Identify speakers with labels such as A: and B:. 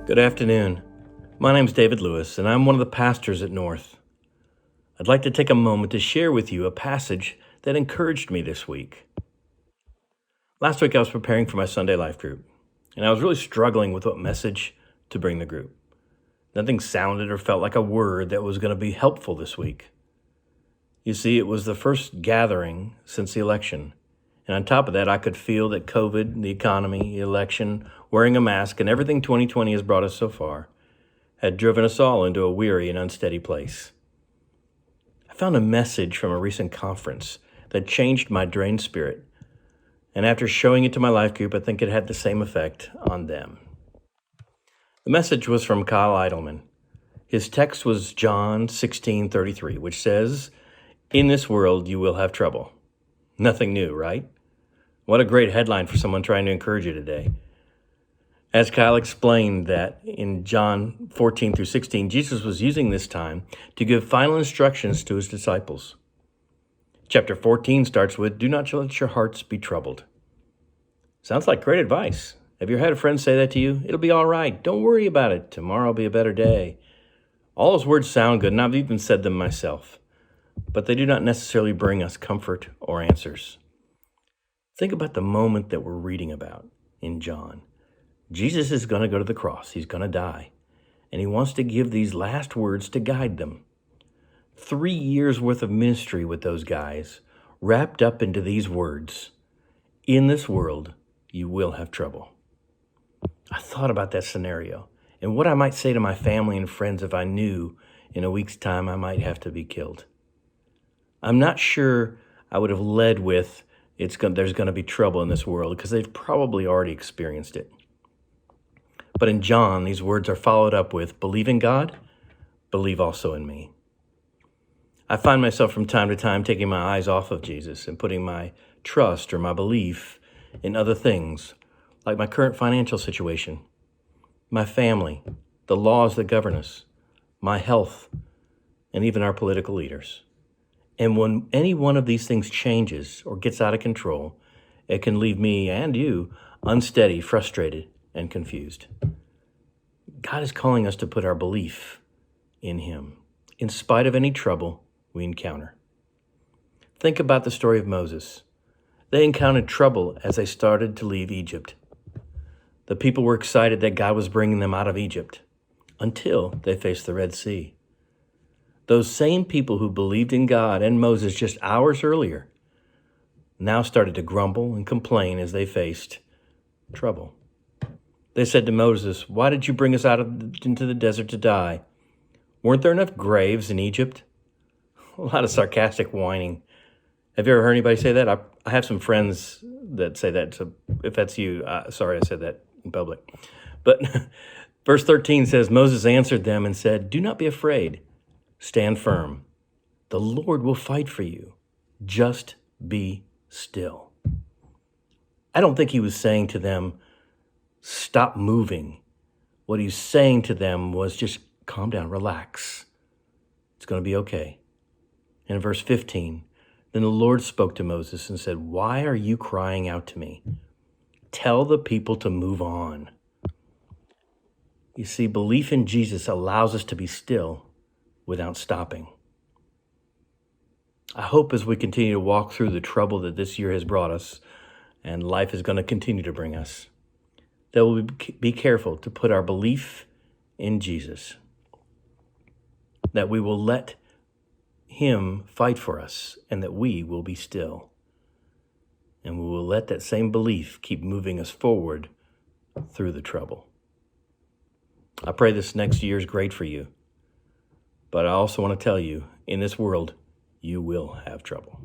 A: Good afternoon. My name's David Lewis, and I'm one of the pastors at North. I'd like to take a moment to share with you a passage that encouraged me this week. Last week I was preparing for my Sunday Life group, and I was really struggling with what message to bring the group. Nothing sounded or felt like a word that was going to be helpful this week. You see, it was the first gathering since the election. And on top of that, I could feel that COVID, the economy, the election, wearing a mask, and everything 2020 has brought us so far had driven us all into a weary and unsteady place. I found a message from a recent conference that changed my drained spirit. And after showing it to my life group, I think it had the same effect on them. The message was from Kyle Idleman. His text was John 16:33, which says, "In this world you will have trouble." Nothing new, right? What a great headline for someone trying to encourage you today. As Kyle explained that in John 14 through 16, Jesus was using this time to give final instructions to his disciples. Chapter 14 starts with, "Do not let your hearts be troubled." Sounds like great advice. Have you ever had a friend say that to you? It'll be all right. Don't worry about it. Tomorrow will be a better day. All those words sound good, and I've even said them myself, but they do not necessarily bring us comfort or answers. Think about the moment that we're reading about in John. Jesus is going to go to the cross. He's going to die. And he wants to give these last words to guide them. 3 years worth of ministry with those guys wrapped up into these words. In this world, you will have trouble. I thought about that scenario and what I might say to my family and friends if I knew in a week's time I might have to be killed. I'm not sure I would have led with, there's going to be trouble in this world, because they've probably already experienced it. But in John, these words are followed up with, "Believe in God, believe also in me." I find myself from time to time taking my eyes off of Jesus and putting my trust or my belief in other things, like my current financial situation, my family, the laws that govern us, my health, and even our political leaders. And when any one of these things changes or gets out of control, it can leave me and you unsteady, frustrated, and confused. God is calling us to put our belief in him, in spite of any trouble we encounter. Think about the story of Moses. They encountered trouble as they started to leave Egypt. The people were excited that God was bringing them out of Egypt until they faced the Red Sea. Those same people who believed in God and Moses just hours earlier now started to grumble and complain as they faced trouble. They said to Moses, "Why did you bring us into the desert to die? Weren't there enough graves in Egypt?" A lot of sarcastic whining. Have you ever heard anybody say that? I have some friends that say that, so if that's you, sorry I said that in public. But verse 13 says, Moses answered them and said, "Do not be afraid. Stand firm. The Lord will fight for you. Just be still." I don't think he was saying to them, "Stop moving." What he's saying to them was just calm down, relax. It's going to be okay. And in verse 15, then the Lord spoke to Moses and said, "Why are you crying out to me? Tell the people to move on." You see, belief in Jesus allows us to be still without stopping. I hope as we continue to walk through the trouble that this year has brought us, and life is going to continue to bring us, that we'll be careful to put our belief in Jesus, that we will let him fight for us, and that we will be still. And we will let that same belief keep moving us forward through the trouble. I pray this next year is great for you. But I also want to tell you, in this world, you will have trouble.